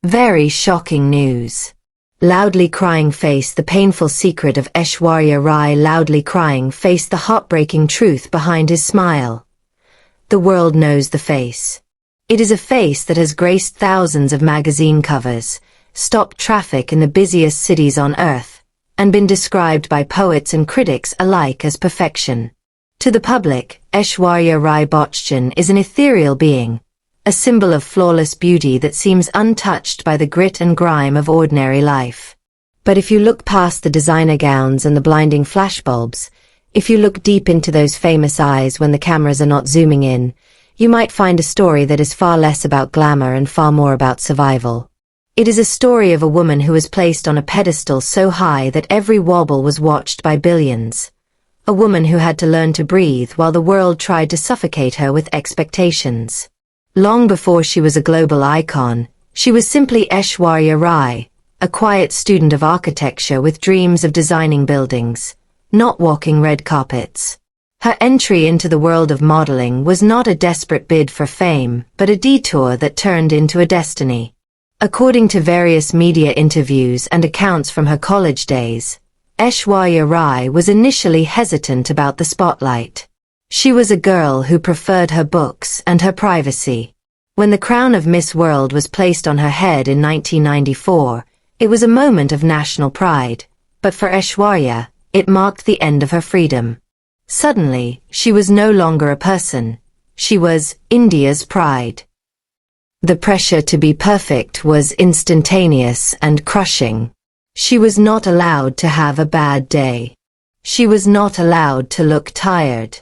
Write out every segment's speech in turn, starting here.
Very shocking news. Loudly crying face. The painful secret of Aishwarya Rai. Loudly crying face. The heartbreaking truth behind his smile. The world knows the face. It is a face that has graced thousands of magazine covers, stopped traffic in the busiest cities on earth, and been described by poets and critics alike as perfection. To the public, Aishwarya Rai Bachchan is an ethereal being, a symbol of flawless beauty that seems untouched by the grit and grime of ordinary life. But if you look past the designer gowns and the blinding flashbulbs, if you look deep into those famous eyes when the cameras are not zooming in, you might find a story that is far less about glamour and far more about survival. It is a story of a woman who was placed on a pedestal so high that every wobble was watched by billions. A woman who had to learn to breathe while the world tried to suffocate her with expectations. Long before she was a global icon, she was simply Aishwarya Rai, a quiet student of architecture with dreams of designing buildings, not walking red carpets. Her entry into the world of modeling was not a desperate bid for fame, but a detour that turned into a destiny. According to various media interviews and accounts from her college days, Aishwarya Rai was initially hesitant about the spotlight. She was a girl who preferred her books and her privacy. When the crown of Miss World was placed on her head in 1994, it was a moment of national pride, but for Aishwarya, it marked the end of her freedom. Suddenly, she was no longer a person. She was India's pride. The pressure to be perfect was instantaneous and crushing. She was not allowed to have a bad day. She was not allowed to look tired.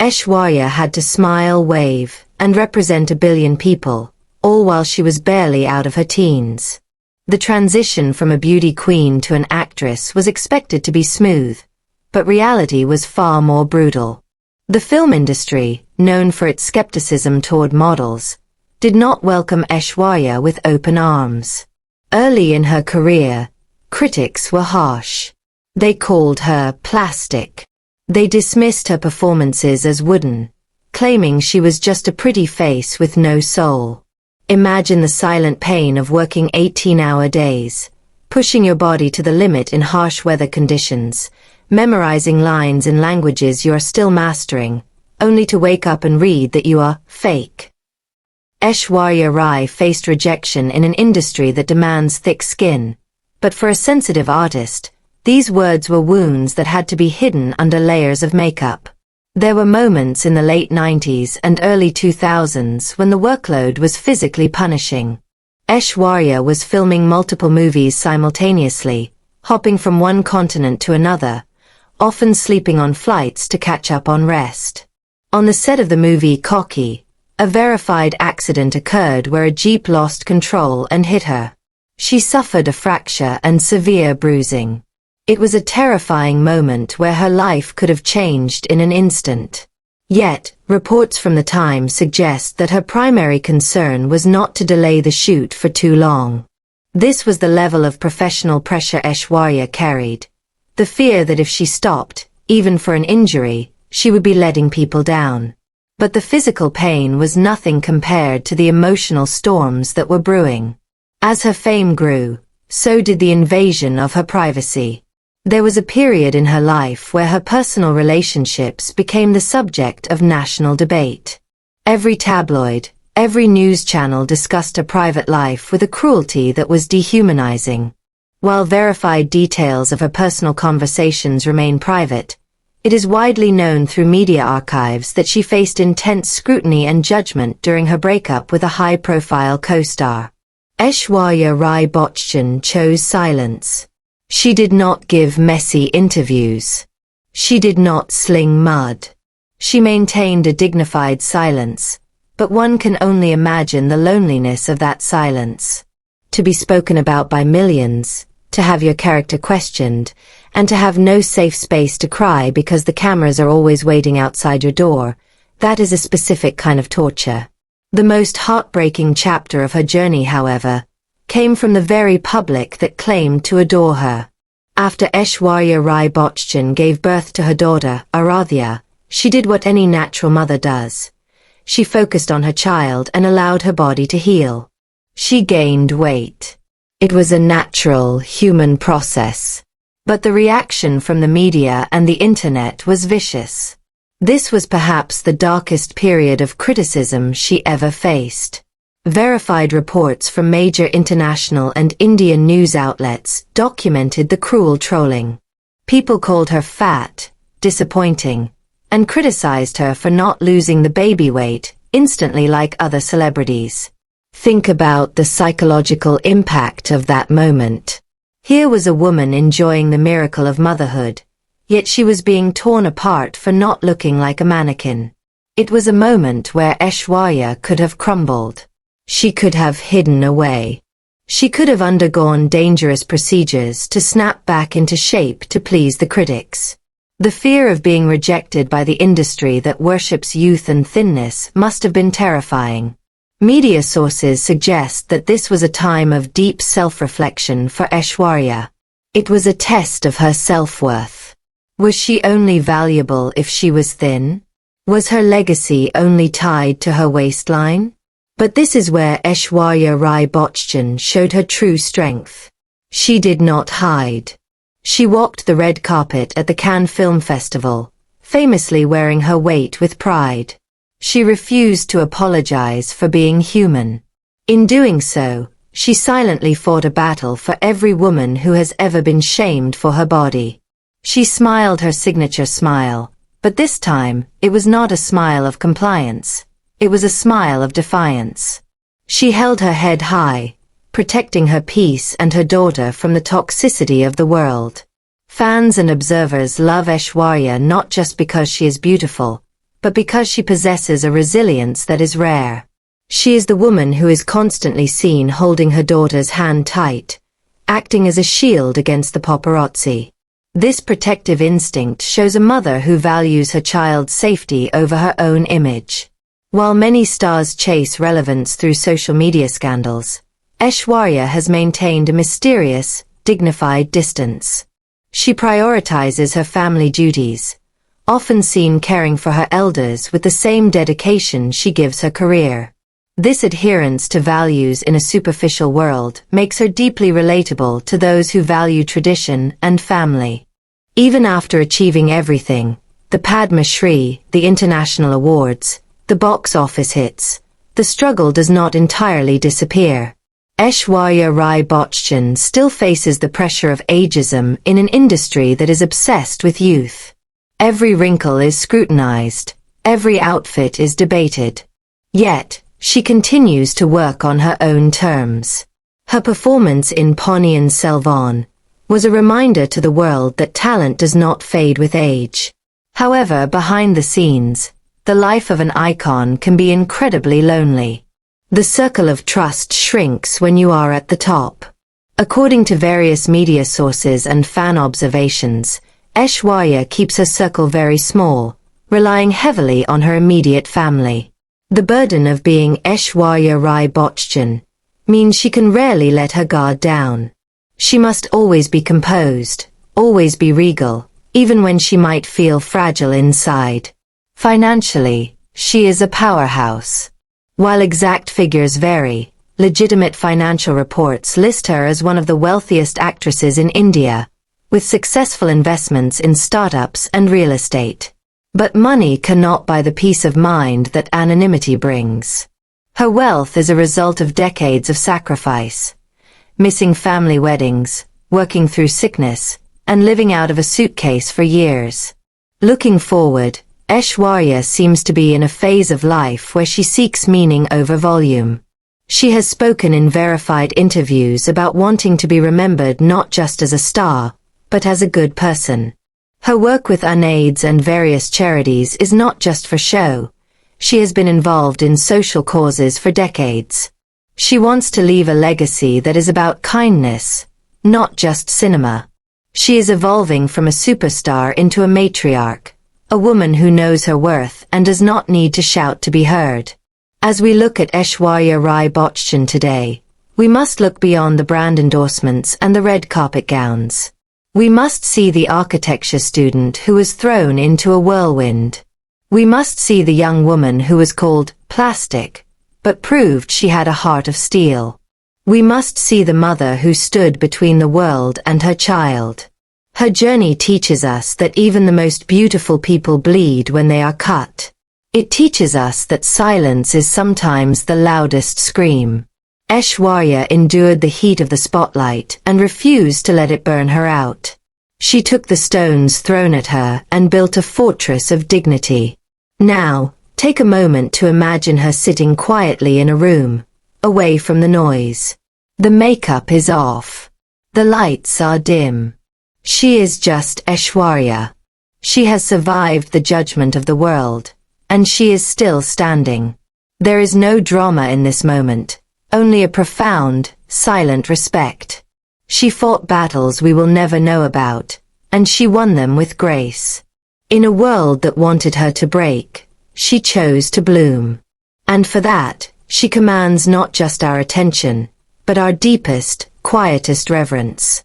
Aishwarya had to smile, wave, and represent a billion people, all while she was barely out of her teens. The transition from a beauty queen to an actress was expected to be smooth, but reality was far more brutal. The film industry, known for its skepticism toward models, did not welcome Aishwarya with open arms. Early in her career, critics were harsh. They called her plastic. They dismissed her performances as wooden, claiming she was just a pretty face with no soul. Imagine the silent pain of working 18-hour days, pushing your body to the limit in harsh weather conditions, memorizing lines in languages you are still mastering, only to wake up and read that you are fake. Aishwarya Rai faced rejection in an industry that demands thick skin. But for a sensitive artist, these words were wounds that had to be hidden under layers of makeup. There were moments in the late 90s and early 2000s when the workload was physically punishing. Aishwarya was filming multiple movies simultaneously, hopping from one continent to another, often sleeping on flights to catch up on rest. On the set of the movie Cocky, a verified accident occurred where a jeep lost control and hit her. She suffered a fracture and severe bruising. It was a terrifying moment where her life could have changed in an instant. Yet, reports from the time suggest that her primary concern was not to delay the shoot for too long. This was the level of professional pressure Aishwarya carried. The fear that if she stopped, even for an injury, she would be letting people down. But the physical pain was nothing compared to the emotional storms that were brewing. As her fame grew, so did the invasion of her privacy. There was a period in her life where her personal relationships became the subject of national debate. Every tabloid, every news channel discussed her private life with a cruelty that was dehumanizing. While verified details of her personal conversations remain private, it is widely known through media archives that she faced intense scrutiny and judgment during her breakup with a high-profile co-star. Aishwarya Rai Bachchan chose silence. She did not give messy interviews. She did not sling mud. She maintained a dignified silence, but one can only imagine the loneliness of that silence. To be spoken about by millions, to have your character questioned, and to have no safe space to cry because the cameras are always waiting outside your door, that is a specific kind of torture. The most heartbreaking chapter of her journey, however, came from the very public that claimed to adore her. After Aishwarya Rai Bachchan gave birth to her daughter, Aradhya, she did what any natural mother does. She focused on her child and allowed her body to heal. She gained weight. It was a natural, human process. But the reaction from the media and the internet was vicious. This was perhaps the darkest period of criticism she ever faced. Verified reports from major international and Indian news outlets documented the cruel trolling. People called her fat, disappointing, and criticized her for not losing the baby weight instantly like other celebrities. Think about the psychological impact of that moment. Here was a woman enjoying the miracle of motherhood, yet she was being torn apart for not looking like a mannequin. It was a moment where Aishwarya could have crumbled. She could have hidden away. She could have undergone dangerous procedures to snap back into shape to please the critics. The fear of being rejected by the industry that worships youth and thinness must have been terrifying. Media sources suggest that this was a time of deep self-reflection for Aishwarya. It was a test of her self-worth. Was she only valuable if she was thin? Was her legacy only tied to her waistline? But this is where Aishwarya Rai Bachchan showed her true strength. She did not hide. She walked the red carpet at the Cannes Film Festival, famously wearing her weight with pride. She refused to apologize for being human. In doing so, she silently fought a battle for every woman who has ever been shamed for her body. She smiled her signature smile, but this time, it was not a smile of compliance. It was a smile of defiance. She held her head high, protecting her peace and her daughter from the toxicity of the world. Fans and observers love Aishwarya not just because she is beautiful, but because she possesses a resilience that is rare. She is the woman who is constantly seen holding her daughter's hand tight, acting as a shield against the paparazzi. This protective instinct shows a mother who values her child's safety over her own image. While many stars chase relevance through social media scandals, Aishwarya has maintained a mysterious, dignified distance. She prioritizes her family duties, often seen caring for her elders with the same dedication she gives her career. This adherence to values in a superficial world makes her deeply relatable to those who value tradition and family. Even after achieving everything, the Padma Shri, the international awards, the box office hits, the struggle does not entirely disappear. Aishwarya Rai Bachchan still faces the pressure of ageism in an industry that is obsessed with youth. Every wrinkle is scrutinized, every outfit is debated. Yet, she continues to work on her own terms. Her performance in Ponniyin Selvan was a reminder to the world that talent does not fade with age. However, behind the scenes, the life of an icon can be incredibly lonely. The circle of trust shrinks when you are at the top. According to various media sources and fan observations, Aishwarya keeps her circle very small, relying heavily on her immediate family. The burden of being Aishwarya Rai Bachchan means she can rarely let her guard down. She must always be composed, always be regal, even when she might feel fragile inside. Financially, she is a powerhouse. While exact figures vary, legitimate financial reports list her as one of the wealthiest actresses in India, with successful investments in startups and real estate. But money cannot buy the peace of mind that anonymity brings. Her wealth is a result of decades of sacrifice, missing family weddings, working through sickness, and living out of a suitcase for years. Looking forward, Aishwarya seems to be in a phase of life where she seeks meaning over volume. She has spoken in verified interviews about wanting to be remembered not just as a star, but as a good person. Her work with UnAIDS and various charities is not just for show. She has been involved in social causes for decades. She wants to leave a legacy that is about kindness, not just cinema. She is evolving from a superstar into a matriarch, a woman who knows her worth and does not need to shout to be heard. As we look at Aishwarya Rai Bachchan today, we must look beyond the brand endorsements and the red carpet gowns. We must see the architecture student who was thrown into a whirlwind. We must see the young woman who was called plastic, but proved she had a heart of steel. We must see the mother who stood between the world and her child. Her journey teaches us that even the most beautiful people bleed when they are cut. It teaches us that silence is sometimes the loudest scream. Aishwarya endured the heat of the spotlight and refused to let it burn her out. She took the stones thrown at her and built a fortress of dignity. Now, take a moment to imagine her sitting quietly in a room, away from the noise. The makeup is off. The lights are dim. She is just Aishwarya. She has survived the judgment of the world, and she is still standing. There is no drama in this moment, only a profound, silent respect. She fought battles we will never know about, and she won them with grace. In a world that wanted her to break, she chose to bloom. And for that, she commands not just our attention, but our deepest, quietest reverence.